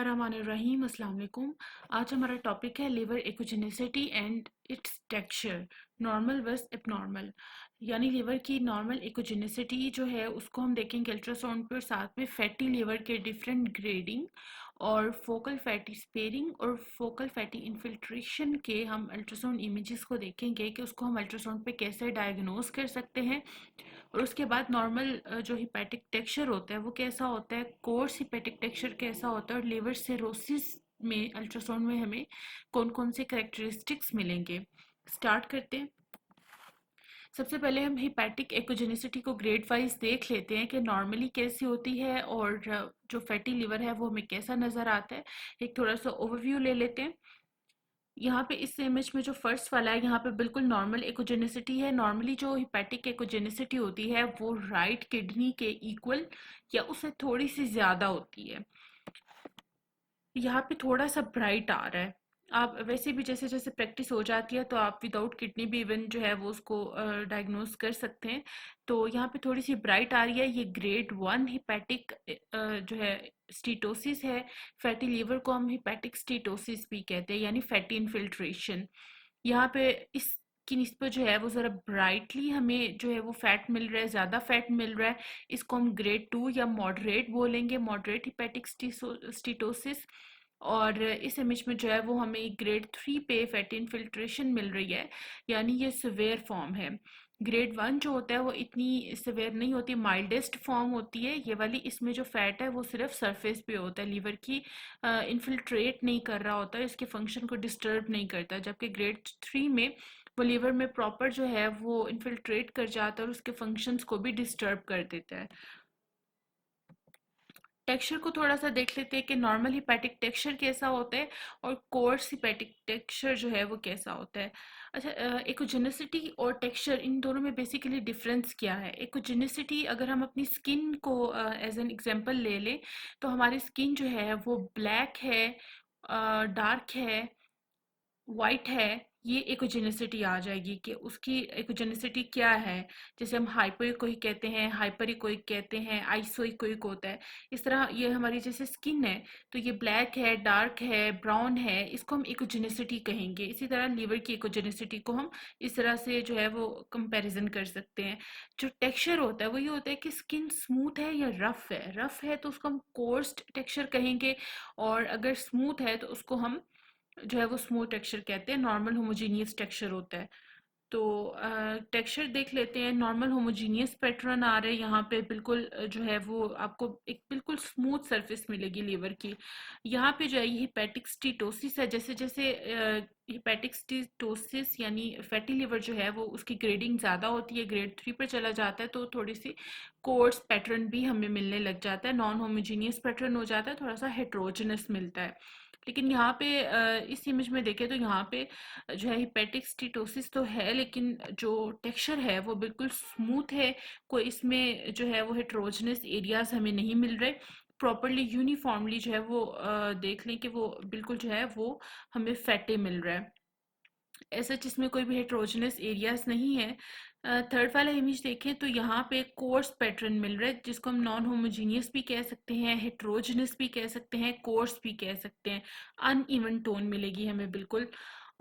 बिस्मिल्लाहिर्रहमानिर्रहीम अस्सलाम वालेकुम। आज हमारा टॉपिक है liver echogenicity and its texture, normal versus abnormal. यानी लिवर की नॉर्मल एक्विजिनेसिटी जो है उसको हम देखेंगे अल्ट्रासाउंड पे, और साथ में फैटी लिवर के डिफरेंट ग्रेडिंग और फोकल फैटी स्पेयरिंग और फोकल फैटी इन्फिल्ट्रेशन के हम अल्ट्रासाउंड इमेजेस को देखेंगे कि उसको हम अल्ट्रासाउंड पे कैसे डायग्नोज कर सकते हैं। और उसके बाद नॉर्मल जो हिपैटिक टेक्सचर होता है वो कैसा होता है, कोर्स हिपैटिक टेक्सचर कैसा होता है, और लिवर सिरोसिस में अल्ट्रासाउंड में हमें कौन कौन से करेक्टरिस्टिक्स मिलेंगे। स्टार्ट करते हैं। सबसे पहले हम हिपैटिक एक्विजिनेसिटी को ग्रेड वाइज देख लेते हैं कि नॉर्मली कैसी होती है और जो फैटी लिवर है वो हमें कैसा नज़र आता है। एक थोड़ा सा ओवरव्यू ले लेते हैं। यहाँ पे इस इमेज में जो फर्स्ट वाला है यहाँ पे बिल्कुल नॉर्मल एक्विजिनेसिटी है। नॉर्मली जो हिपैटिक एक्विजिनेसिटी होती है वो राइट किडनी के इक्वल या उससे थोड़ी सी ज़्यादा होती है। यहाँ पे थोड़ा सा ब्राइट आ रहा है। आप वैसे भी जैसे जैसे प्रैक्टिस हो जाती है तो आप विदाउट किडनी भी इवन जो है वो उसको डायग्नोज कर सकते हैं। तो यहाँ पे थोड़ी सी ब्राइट आ रही है, ये ग्रेड 1 हिपैटिक जो है स्टीटोसिस है। फैटी लिवर को हम हिपैटिक स्टीटोसिस भी कहते हैं, यानी फैटी इन्फिल्ट्रेशन। यहाँ पे इस की निस्बत जो है वो ज़रा ब्राइटली हमें जो है वो फैट मिल रहा है, ज़्यादा फैट मिल रहा है। इसको हम ग्रेड 2 या मॉडरेट बोलेंगे, मॉडरेट हिपैटिक स्टीटोसिस। और इस इमेज में जो है वो हमें ग्रेड 3 पे फैटी इन्फिल्ट्रेशन मिल रही है, यानी ये सिवियर फॉर्म है। ग्रेड 1 जो होता है वो इतनी सिवियर नहीं होती, माइल्डेस्ट फॉर्म होती है ये वाली। इसमें जो फैट है वो सिर्फ सरफेस पे होता है, लीवर की इन्फिल्ट्रेट नहीं कर रहा होता है, इसके फंक्शन को डिस्टर्ब नहीं करता। जबकि ग्रेड 3 में वो लीवर में प्रॉपर जो है वो इन्फिल्ट्रेट कर जाता है और उसके फंक्शंस को भी डिस्टर्ब कर देता है। टेक्सचर को थोड़ा सा देख लेते हैं कि नॉर्मल हिपैटिक टेक्सचर कैसा होता है और कोर्स हिपैटिक टेक्सचर जो है वो कैसा होता है। अच्छा, एक्विजिनेसिटी और टेक्सचर इन दोनों में बेसिकली डिफरेंस क्या है। एक्विजिनेसिटी अगर हम अपनी स्किन को एज एन एग्जांपल ले लें तो हमारी स्किन जो है वो ब्लैक है, डार्क है, वाइट है, ये इकोजेनिसिटी आ जाएगी कि उसकी इकोजेनिसिटी क्या है। जैसे हम हाइपोइकोइक कहते हैं, हाइपरिकोइक कहते हैं, आइसोइकोइक होता है। इस तरह ये हमारी जैसे स्किन है तो ये ब्लैक है, डार्क है, ब्राउन है, इसको हम इकोजेनिसिटी कहेंगे। इसी तरह लीवर की इकोजेनिसिटी को हम इस तरह से जो है वो कंपैरिजन कर सकते हैं। जो टेक्सचर होता है वो ये होता है कि स्किन स्मूथ है या रफ है। रफ है तो उसको हम कोर्स्ड टेक्सचर कहेंगे, और अगर स्मूथ है तो उसको हम जो है वो स्मूथ टेक्सचर कहते हैं। नॉर्मल होमोजीनियस टेक्सचर होता है। तो टेक्सचर देख लेते हैं। नॉर्मल होमोजीनियस पैटर्न आ रहे हैं यहाँ पे, बिल्कुल जो है वो आपको एक बिल्कुल स्मूथ सरफेस मिलेगी लीवर की। यहाँ पे जो है ये हिपैटिक स्टीटोसिस है। जैसे जैसे हिपैटिक स्टीटोसिस यानी फैटी लिवर जो है वो उसकी ग्रेडिंग ज़्यादा होती है, ग्रेड 3 पर चला जाता है तो थोड़ी सी कोर्स पैटर्न भी हमें मिलने लग जाता है, नॉन होमोजीनियस पैटर्न हो जाता है, थोड़ा सा हेट्रोजनस मिलता है। लेकिन यहाँ पे इस इमेज में देखें तो यहाँ पे जो है हिपैटिक स्टीटोसिस तो है, लेकिन जो टेक्सचर है वो बिल्कुल स्मूथ है। कोई इसमें जो है वो हेट्रोजनस एरियाज हमें नहीं मिल रहे। प्रॉपरली यूनिफॉर्मली जो है वो देख लें कि वो बिल्कुल जो है वो हमें फैटे मिल रहा है। ऐसा जिसमें कोई भी हेट्रोजनस एरियाज नहीं है। थर्ड वाला इमेज देखें तो यहाँ पे कोर्स पैटर्न मिल रहा है, जिसको हम नॉन होमोजीनियस भी कह सकते हैं, हेट्रोजनस भी कह सकते हैं, कोर्स भी कह सकते हैं। अनइवन टोन मिलेगी हमें बिल्कुल।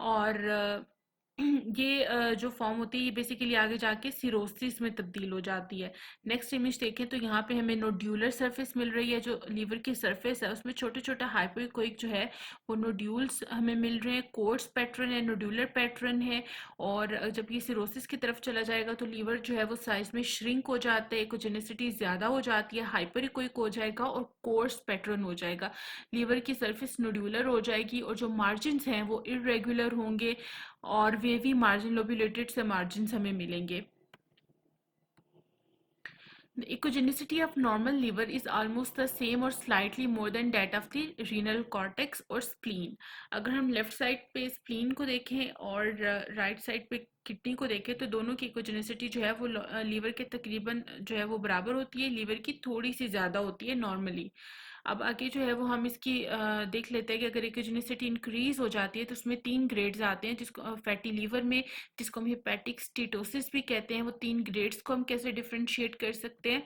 और ये जो फॉर्म होती है ये बेसिकली आगे जाके सिरोसिस में तब्दील हो जाती है। नेक्स्ट इमेज देखें तो यहाँ पे हमें नोड्यूलर सरफेस मिल रही है। जो लीवर की सरफेस है उसमें छोटे छोटे हाइपोइकोइक जो है वो नोड्यूल्स हमें मिल रहे हैं। कोर्स पैटर्न है, नोड्यूलर पैटर्न है। और जब ये सिरोसिस की तरफ चला जाएगा तो लीवर जो है वो साइज में श्रिंक हो जाता है, इकोजेनिसिटी ज़्यादा हो जाती है, हाइपरिकोइक हो जाएगा और कोर्स पैटर्न हो जाएगा। लीवर की सरफेस नोड्यूलर हो जाएगी और जो मार्जिन्स हैं वो इरेगुलर होंगे और वेवी मार्जिन, लोब्यूलेटेड से मार्जिन हमें मिलेंगे। The echogenicity of normal liver is almost the same or slightly more than that of the renal cortex or spleen. अगर हम लेफ्ट साइड पे स्प्लीन को देखें और राइट साइड पे किडनी को देखें तो दोनों की इकोजेनिसिटी जो है वो लीवर के तकरीबन जो है वो बराबर होती है, लीवर की थोड़ी सी ज़्यादा होती है नॉर्मली। अब आगे जो है वो हम इसकी देख लेते हैं कि अगर इकोजेनिसिटी इंक्रीज हो जाती है तो उसमें 3 ग्रेड्स आते हैं, जिसको फैटी लीवर में, जिसको हम हिपैटिक स्टीटोसिस भी कहते हैं। वो 3 ग्रेड्स को हम कैसे डिफरेंशिएट कर सकते हैं।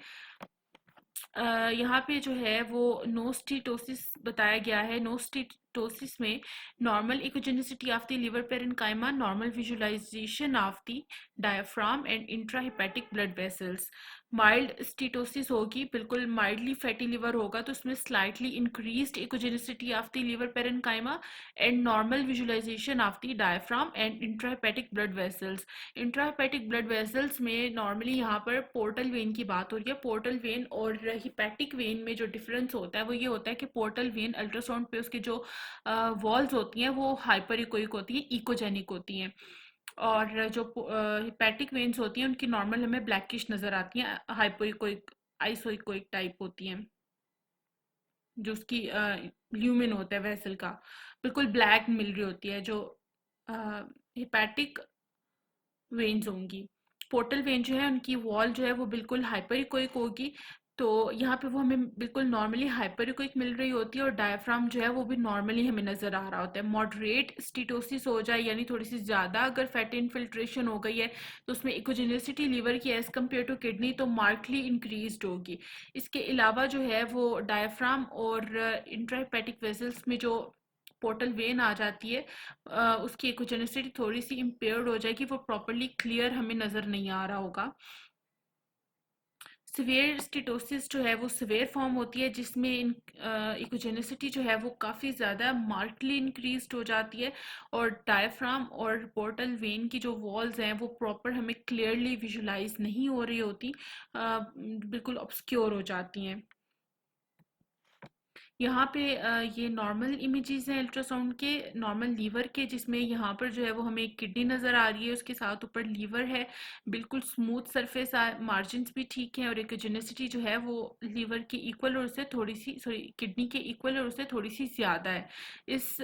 यहाँ पे जो है वो नोस्टिटोसिस बताया गया है। नोस्टिटोसिस में normal echogenicity of the liver parenchyma, normal visualization of the diaphragm and intrahepatic blood vessels. Mild steatosis होगी, बिल्कुल माइल्डली फैटी लिवर होगा, तो उसमें slightly increased echogenicity of the liver parenchyma and normal visualization of the diaphragm and intrahepatic blood vessels. Intrahepatic blood vessels में normally यहाँ पर portal vein की बात हो रही है। पोर्टल वेन और हिपैटिक वेन में जो डिफरेंस होता है वो ये होता है कि पोर्टल वेन अल्ट्रासाउंड पे उसकी जो वॉल्स होती हैं वो हाइपर इकोइक होती हैं, इकोजेनिक होती हैं। और जो हिपैटिक वेन्स होती हैं उनकी नॉर्मल हमें ब्लैकिश नज़र आती हैं, हाइपर इकोइक आइसोइकोइक टाइप होती हैं। जो उसकी ल्यूमेन होता है वेसल का, बिल्कुल ब्लैक मिल रही होती है। जो हिपैटिक वेन्स होंगी, पोर्टल वेन जो है उनकी वॉल जो है वो बिल्कुल हाइपरिकोइक होगी। तो यहाँ पे वो हमें बिल्कुल नॉर्मली हाइपरिकोइक मिल रही होती है और डायफ्राम जो है वो भी नॉर्मली हमें नज़र आ रहा होता है। मॉडरेट स्टीटोसिस हो जाए यानी थोड़ी सी ज़्यादा अगर फैटी इन्फिल्ट्रेशन हो गई है तो उसमें इकोजेनिसिटी लीवर की एज़ कम्पेयर टू किडनी तो मार्कली इंक्रीज्ड होगी। इसके अलावा जो है वो डायफ्राम और इंट्राहेपेटिक वेसल्स में जो पोर्टल वेन आ जाती है, उसकी इकोजेनिसिटी थोड़ी सी इम्पेयर्ड हो जाएगी, वो प्रॉपरली क्लियर हमें नज़र नहीं आ रहा होगा। सिवियर स्टीटोसिस जो है वो सिवियर फॉर्म होती है जिसमें इकोजेनिसिटी जो है वो काफ़ी ज़्यादा मार्कली इंक्रीज्ड हो जाती है और डायफ्राम और पोर्टल वेन की जो वॉल्स हैं वो प्रॉपर हमें क्लियरली विजुलाइज नहीं हो रही होती, बिल्कुल ऑब्सक्योर हो जाती हैं। यहाँ पे ये नॉर्मल इमेजेस हैं अल्ट्रासाउंड के, नॉर्मल लीवर के, जिसमें यहाँ पर जो है वो हमें एक किडनी नज़र आ रही है, उसके साथ ऊपर लीवर है, बिल्कुल स्मूथ सरफेस, मार्जिन्स भी ठीक हैं और इकोजेनिसिटी जो है वो लीवर की इक्वल और उससे थोड़ी सी, सॉरी किडनी के इक्वल और उससे थोड़ी सी ज़्यादा है। इस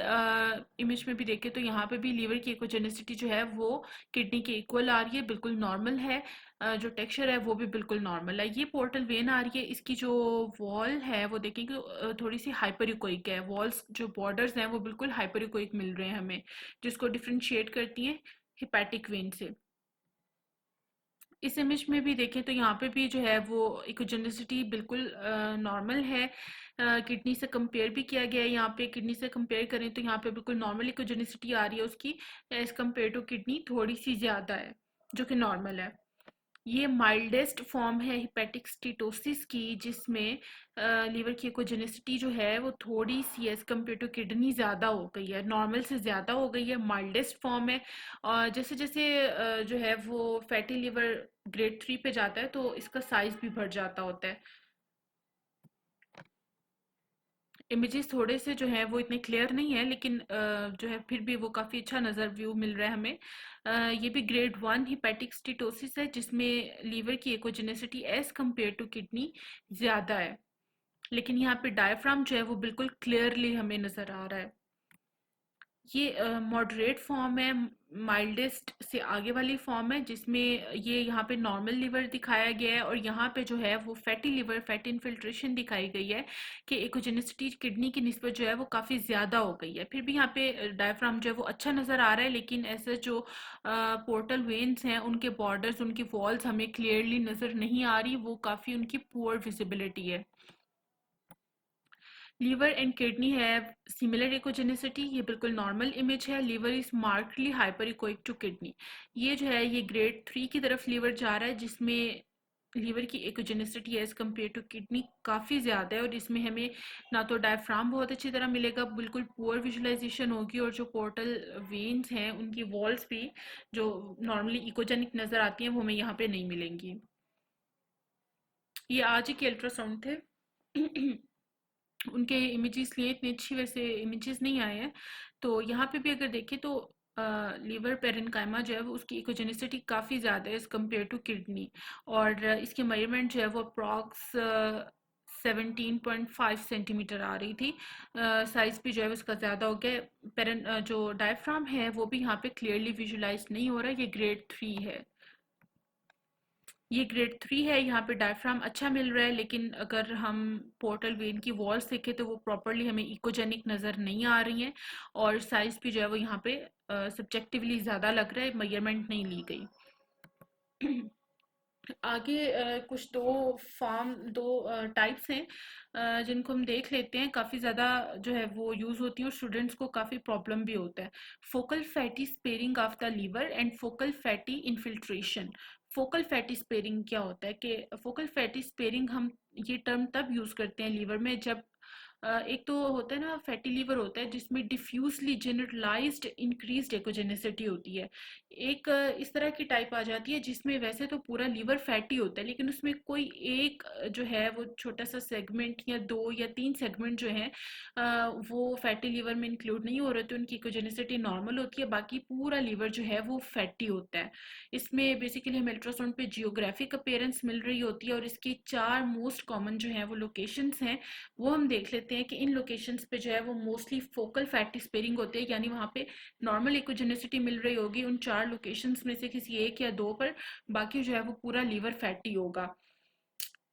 इमेज में भी देखें तो यहाँ पे भी लीवर की इकोजेनिसिटी जो है वो किडनी के इक्वल आ रही है, बिल्कुल नॉर्मल है। जो टेक्सचर है वो भी बिल्कुल नॉर्मल है। ये पोर्टल वेन आ रही है, इसकी जो वॉल है वो देखें कि थोड़ी सी हाइपरिकोइक है, वॉल्स जो बॉर्डर्स हैं वो बिल्कुल हाइपरिकोइक मिल रहे हैं हमें, जिसको डिफ्रेंशिएट करती हैं हिपैटिक वेन से। इस इमेज में भी देखें तो यहाँ पे भी जो है वो इकोजेनिसिटी बिल्कुल नॉर्मल है। किडनी से कंपेयर भी किया गया है, यहाँ पे किडनी से कंपेयर करें तो यहाँ पे बिल्कुल नॉर्मल इकोजेनिसिटी आ रही है उसकी, एज कम्पेयर टू किडनी थोड़ी सी ज़्यादा है, जो कि नॉर्मल है। ये माइल्डेस्ट फॉर्म है हिपेटिक स्टीटोसिस की, जिसमें लीवर की इकोजेनिसिटी जो है वो थोड़ी सी एज कम्पेयर टू किडनी ज़्यादा हो गई है, नॉर्मल से ज़्यादा हो गई है, माइल्डेस्ट फॉर्म है। और जैसे जैसे जो है वो फैटी लिवर ग्रेड 3 पे जाता है तो इसका साइज भी बढ़ जाता होता है। इमेजेस थोड़े से जो है वो इतने क्लियर नहीं है, लेकिन जो है फिर भी वो काफ़ी अच्छा नज़र व्यू मिल रहा है हमें। ये भी ग्रेड 1 हिपेटिक स्टीटोसिस है जिसमें लीवर की एकोजेनिसिटी एज कम्पेयर टू किडनी ज़्यादा है, लेकिन यहाँ पे डायफ्राम जो है वो बिल्कुल क्लियरली हमें नज़र आ रहा है। ये मॉडरेट फॉर्म है, माइल्डेस्ट से आगे वाली फॉर्म है, जिसमें ये यहाँ पे नॉर्मल लिवर दिखाया गया है और यहाँ पे जो है वो फैटी लिवर, फैटी इन्फिल्ट्रेशन दिखाई गई है कि इकोजेनिसिटी किडनी की निस्बत जो है वो काफ़ी ज़्यादा हो गई है। फिर भी यहाँ पे डायफ्राम जो है वो अच्छा नज़र आ रहा है, लेकिन ऐसे जो पोर्टल वेन्स हैं उनके बॉर्डर्स, उनकी वॉल्स हमें क्लियरली नज़र नहीं आ रही, वो काफ़ी उनकी पुअर विजिबिलिटी है। लीवर एंड किडनी है सिमिलर इकोजेनिसिटी, ये बिल्कुल नॉर्मल इमेज है। Liver is markedly hyperechoic to kidney. ये जो है ये ग्रेड 3 की तरफ लीवर जा रहा है, जिसमें लीवर की echogenicity as compared to kidney काफ़ी ज़्यादा है और इसमें हमें ना तो डायफ्राम बहुत अच्छी तरह मिलेगा, बिल्कुल पुअर विजुलाइजेशन होगी, और जो पोर्टल वेन्स हैं उनकी वॉल्स भी जो नॉर्मली इकोजेनिक नज़र आती हैं वो हमें यहाँ पे नहीं मिलेंगी। ये आज ही के अल्ट्रासाउंड थे। उनके इमेजेस लिए इतनी अच्छी वैसे इमेजेस नहीं आए हैं। तो यहाँ पे भी अगर देखें तो लीवर पेरेन्काइमा जो है वो उसकी इकोजेनिसिटी काफ़ी ज़्यादा है एज़ कम्पेयर टू किडनी, और इसकी मेजरमेंट जो है वो अप्रॉक्स 17.5 सेंटीमीटर आ रही थी। साइज़ भी जो है उसका ज़्यादा हो गया। जो डायफ्राम है वो भी यहाँ पे क्लियरली विजुलाइज नहीं हो रहा, ये ग्रेड 3 है। ये ग्रेड 3 है, यहाँ पे डायफ्राम अच्छा मिल रहा है, लेकिन अगर हम पोर्टल वेन की वॉल्स देखें तो वो प्रॉपरली हमें इकोजेनिक नज़र नहीं आ रही हैं और साइज़ भी जो है वो यहाँ पे सब्जेक्टिवली ज़्यादा लग रहा है, मेजरमेंट नहीं ली गई। आगे कुछ दो टाइप्स हैं जिनको हम देख लेते हैं। काफ़ी ज़्यादा जो है वो यूज़ होती है और स्टूडेंट्स को काफ़ी प्रॉब्लम भी होता है। Focal fatty sparing of the liver and focal fatty infiltration. Focal fatty sparing क्या होता है कि फोकल फैटी स्पेयरिंग हम ये टर्म तब यूज़ करते हैं लीवर में जब एक तो होता है ना फैटी लीवर होता है जिसमें डिफ्यूजली जनरलाइज्ड इंक्रीज्ड एकोजेनेसिटी होती है। एक इस तरह की टाइप आ जाती है जिसमें वैसे तो पूरा लीवर फैटी होता है लेकिन उसमें कोई एक जो है वो छोटा सा सेगमेंट या दो या तीन सेगमेंट जो है वो फैटी लीवर में इंक्लूड नहीं हो रहे तो उनकी इकोजेनेसिटी नॉर्मल होती है, बाकी पूरा लीवर जो है वो फैटी होता है। इसमें बेसिकली हमें अल्ट्रासाउंड पे जियोग्राफिक अपीयरेंस मिल रही होती है और इसकी चार मोस्ट कॉमन जो है वो लोकेशंस हैं वो हम देख लेते हैं कि इन लोकेशंस पे जो है वो मोस्टली फोकल फैटी स्पेयरिंग होती है, यानी वहाँ पे नॉर्मल इकोजेनेसिटी मिल रही होगी उन चार लोकेशंस में से किसी एक या दो पर, बाकी जो है वो पूरा लीवर फैटी होगा।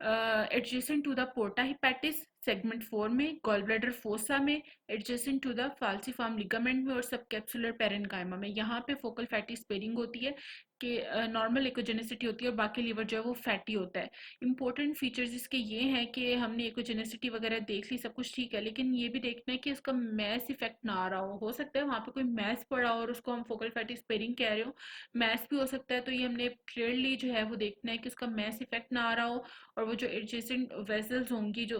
Adjacent to the porta hepatis segment 4 में, गॉल ब्लैडर फोसा में, adjacent to the falciform ligament में और सब कैप्सुलर पेरेन्काइमा में। यहाँ पे फोकल फैटी स्पेयरिंग होती है कि नॉर्मल इकोजेनेसिटी होती है और बाकी लीवर जो है वो फैटी होता है। इंपॉर्टेंट फीचर्स इसके ये हैं कि हमने इकोजेनेसिटी वगैरह देख ली, सब कुछ ठीक है, लेकिन ये भी देखना है कि इसका मैस इफेक्ट ना आ रहा हो सकता है वहाँ पे कोई मैस पड़ा हो और उसको हम फोकल फैटी स्पेयरिंग कह रहे हो, मैस भी हो सकता है। तो ये हमने क्लियरली जो है वो देखना है कि उसका मैस इफेक्ट ना आ रहा हो और वो जो एडजेसेंट वेसल्स होंगी जो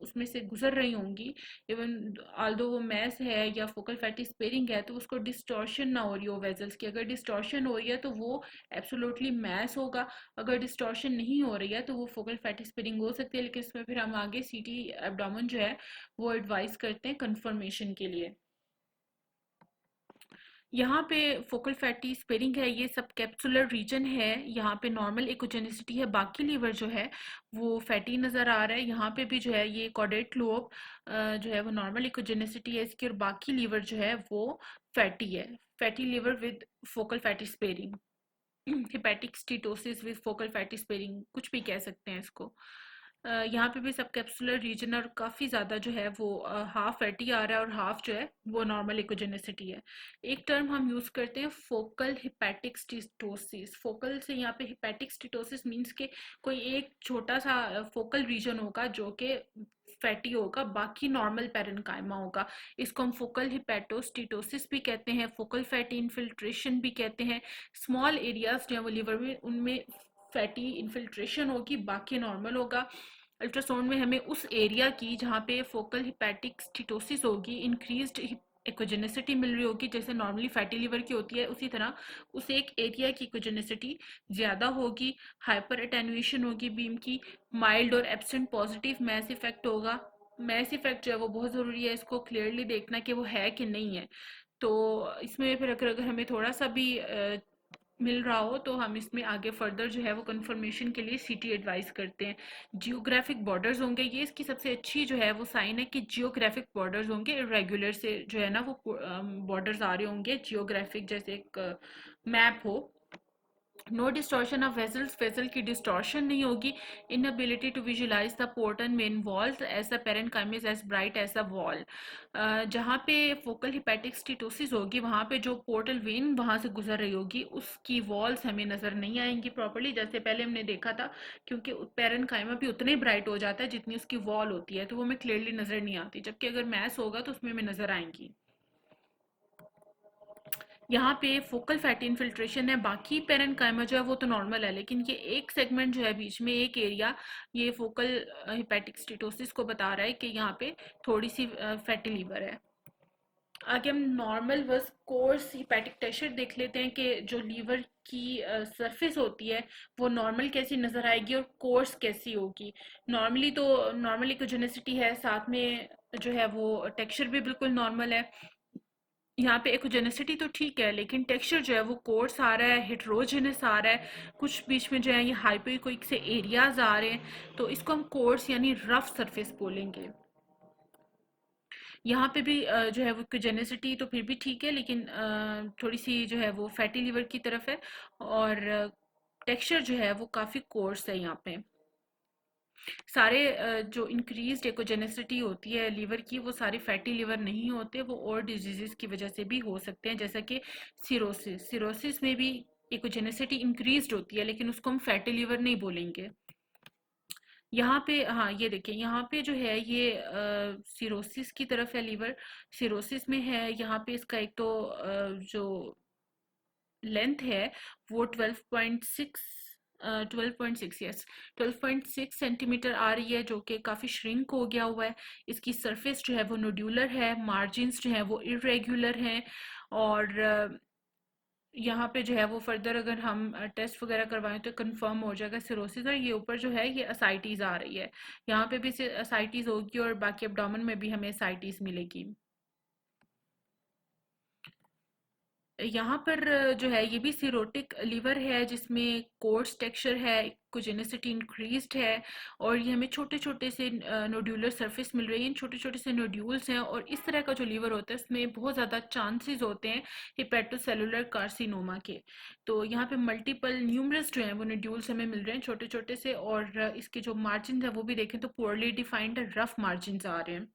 उसमें से गुजर रही होंगी, इवन आल्दो वो मैस है या फोकल फैटी स्पेयरिंग है तो उसको डिस्टॉर्शन ना हो रही हो वेसल्स की। अगर डिस्टॉर्शन हो रही है तो वो एब्सोल्युटली मैस होगा, अगर डिस्टॉर्शन नहीं हो रही है तो वो फोकल फैटी स्पेयरिंग हो सकती है, लेकिन इसमें फिर हम आगे सीटी एब्डोमेन जो है वो एडवाइस करते हैं कंफर्मेशन के लिए। यहाँ पे फोकल फैटी स्पेयरिंग है, ये सब कैप्सुलर रीजन है, यहाँ पे नॉर्मल इकोजेनिसिटी है, बाकी लीवर जो है वो फैटी नज़र आ रहा है। यहाँ पे भी जो है ये कॉर्डेट लोब जो है वो नॉर्मल इकोजेनिसिटी है इसकी और बाकी लीवर जो है वो फैटी है। Fatty liver with focal fatty sparing, hepatic steatosis with focal fatty sparing, कुछ भी कह सकते हैं इसको। यहाँ पे भी सब कैप्सुलर रीजन और काफ़ी ज़्यादा जो है वो हाफ फैटी आ रहा है और हाफ जो है वो नॉर्मल इकोजेनेसिटी है। एक टर्म हम यूज़ करते हैं फोकल हिपैटिक स्टीटोसिस। फोकल से यहाँ पे हिपैटिक स्टीटोसिस मीन्स के कोई एक छोटा सा फोकल रीजन होगा जो कि फैटी होगा, बाकी नॉर्मल पेरेन्काइमा होगा। इसको हम फोकल हिपैटोस्टीटोसिस भी कहते हैं, फोकल फैटी इन्फिल्ट्रेशन भी कहते हैं। स्मॉल एरियाज जो है वो लिवर में उनमें फैटी इन्फिल्ट्रेशन होगी, बाकी नॉर्मल होगा। अल्ट्रासाउंड में हमें उस एरिया की जहाँ पे फोकल हिपैटिक स्टीटोसिस होगी इंक्रीज्ड इकोजेनेसिटी मिल रही होगी, जैसे नॉर्मली फैटी लिवर की होती है उसी तरह उस एक एरिया की इकोजेनेसिटी ज़्यादा होगी। हाइपर एटेन्यूएशन होगी बीम की, माइल्ड और एब्सेंट पॉजिटिव मैस इफेक्ट होगा। मैस इफेक्ट जो है वो बहुत ज़रूरी है, इसको क्लियरली देखना कि वो है कि नहीं है। तो इसमें फिर अगर हमें थोड़ा सा भी मिल रहा हो तो हम इसमें आगे फर्दर जो है वो कंफर्मेशन के लिए सीटी एडवाइस करते हैं। जियोग्राफिक बॉर्डर्स होंगे, ये इसकी सबसे अच्छी जो है वो साइन है कि जियोग्राफिक बॉर्डर्स होंगे, इरेगुलर से जो है ना वो बॉर्डर्स आ रहे होंगे जियोग्राफिक, जैसे एक मैप हो। No distortion of vessels, vessel की डिस्टॉर्शन नहीं होगी। Inability to visualize the port and main walls as the parenchyma is as bright as the wall. जहाँ पे फोकल हिपैटिक स्टीटोसिस होगी वहाँ पे जो पोर्टल वेन वहाँ से गुजर रही होगी उसकी वॉल्स हमें नज़र नहीं आएंगी प्रॉपर्ली, जैसे पहले हमने देखा था, क्योंकि पेरेन्काइमा भी उतना ही ब्राइट हो जाता है जितनी उसकी वॉल होती है, तो वो हमें क्लियरली नज़र नहीं आती, जबकि अगर मैस होगा तो उसमें हमें नज़र आएंगी। यहाँ पे फोकल फैटी इन्फिल्ट्रेशन है, बाकी पेरेन्काइमा जो है वो तो नॉर्मल है, लेकिन ये एक सेगमेंट जो है बीच में एक एरिया, ये फोकल हिपैटिक स्टीटोसिस को बता रहा है कि यहाँ पे थोड़ी सी फैटी लीवर है। आगे हम normal versus coarse hepatic texture देख लेते हैं कि जो लीवर की सरफेस होती है वो नॉर्मल कैसी नज़र आएगी और कोर्स कैसी होगी। नॉर्मली तो नॉर्मल इकोजेनेसिटी है, साथ में जो है वो टेक्सचर भी बिल्कुल नॉर्मल है। यहाँ पे इकोजेनेसिटी तो ठीक है लेकिन टेक्सचर जो है वो कोर्स आ रहा है, हेट्रोजेनस आ रहा है, कुछ बीच में जो है ये हाइपोइकोइक से एरियाज आ रहे हैं, तो इसको हम कोर्स यानी रफ सरफेस बोलेंगे। यहाँ पे भी जो है वो इकोजेनेसिटी तो फिर भी ठीक है लेकिन थोड़ी सी जो है वो फैटी लिवर की तरफ है और टेक्सचर जो है वो काफ़ी कोर्स है यहाँ पे। सारे जो इंक्रीज्ड एकोजेनेसिटी होती है लीवर की वो सारे फैटी लिवर नहीं होते, वो और डिजीजेस की वजह से भी हो सकते हैं, जैसा कि सिरोसिस। सिरोसिस में भी इकोजेनेसिटी इंक्रीज्ड होती है, लेकिन उसको हम फैटी लीवर नहीं बोलेंगे। यहाँ पे हाँ, ये देखिए यहाँ पे जो है ये सिरोसिस की तरफ है लीवर। सिरोसिस में है यहाँ पे इसका एक तो जो लेंथ है वो 12.6 12.6 यस 12.6 सेंटीमीटर आ रही है, जो कि काफ़ी श्रिंक हो गया हुआ है। इसकी सरफेस जो है वो नोड्यूलर है, मार्जिन्स जो है वो इरेगुलर हैं। और यहाँ पे जो है वो फर्दर अगर हम टेस्ट वगैरह करवाएं तो कंफर्म हो जाएगा सिरोसिस। और ये ऊपर जो है ये असाइटीज़ आ रही है, यहाँ पे भी असाइटीज़ होगी और बाकी एब्डोमेन में भी हमें असाइटीज़ मिलेगी। यहाँ पर जो है ये भी सिरोटिक लीवर है, जिसमें कोर्स टेक्सचर है, कोजेनिसिटी इंक्रीज्ड है। और ये हमें छोटे छोटे से नोड्यूलर सरफेस मिल रही है, छोटे छोटे से नोड्यूल्स हैं। और इस तरह का जो लीवर होता है उसमें बहुत ज़्यादा चांसेस होते हैं हिपेटोसेलुलर कार्सिनोमा के। तो यहाँ पे मल्टीपल न्यूमरस जो हैं वो नोड्यूल्स हमें मिल रहे हैं छोटे छोटे से। और इसके जो मार्जिन है वो भी देखें तो पुअरली डिफाइंड रफ मार्जिन आ रहे हैं।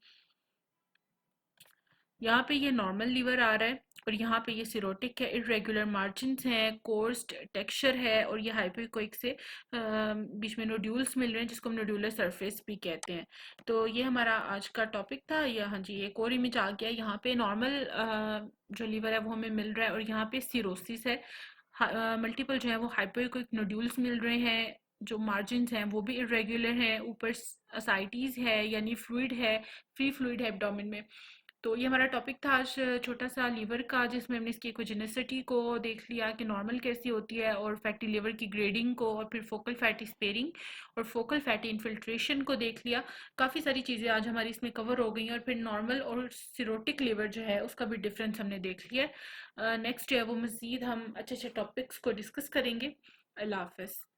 यहाँ पे ये नॉर्मल लीवर आ रहा है, और यहाँ पे ये सिरोटिक है, इरेगुलर मार्जिन्स हैं, कोर्स्ड टेक्सचर है। और ये हाइपोइकोइक से बीच में नोड्यूल्स मिल रहे हैं, जिसको हम नोड्यूलर सरफेस भी कहते हैं। तो ये हमारा आज का टॉपिक था। या हाँ जी, एक और इमेज आ गया, यहाँ पे नॉर्मल जो लीवर है वो हमें मिल रहा है, और यहाँ पे सिरोसिस है। मल्टीपल जो है वो हाइपोइकोइक नोड्यूल्स मिल रहे हैं, जो मार्जिन्स हैं वो भी इरेगुलर हैं। ऊपर असाइटीज है यानी फ्लूइड है, फ्री फ्लूइड है एब्डोमेन में। तो ये हमारा टॉपिक था आज छोटा सा लीवर का, जिसमें हमने इसकी इकोजेनेसिटी को देख लिया कि नॉर्मल कैसी होती है, और फैटी लिवर की ग्रेडिंग को, और फिर फोकल फैटी स्पेयरिंग और फोकल फैटी इन्फिल्ट्रेशन को देख लिया। काफ़ी सारी चीज़ें आज हमारी इसमें कवर हो गई हैं। और फिर नॉर्मल और सिरोटिक लिवर जो है उसका भी डिफरेंस हमने देख लिया। नेक्स्ट जो है वो मज़ीद हम अच्छे अच्छे टॉपिक्स को डिस्कस करेंगे। अल्लाह हाफ़िज़।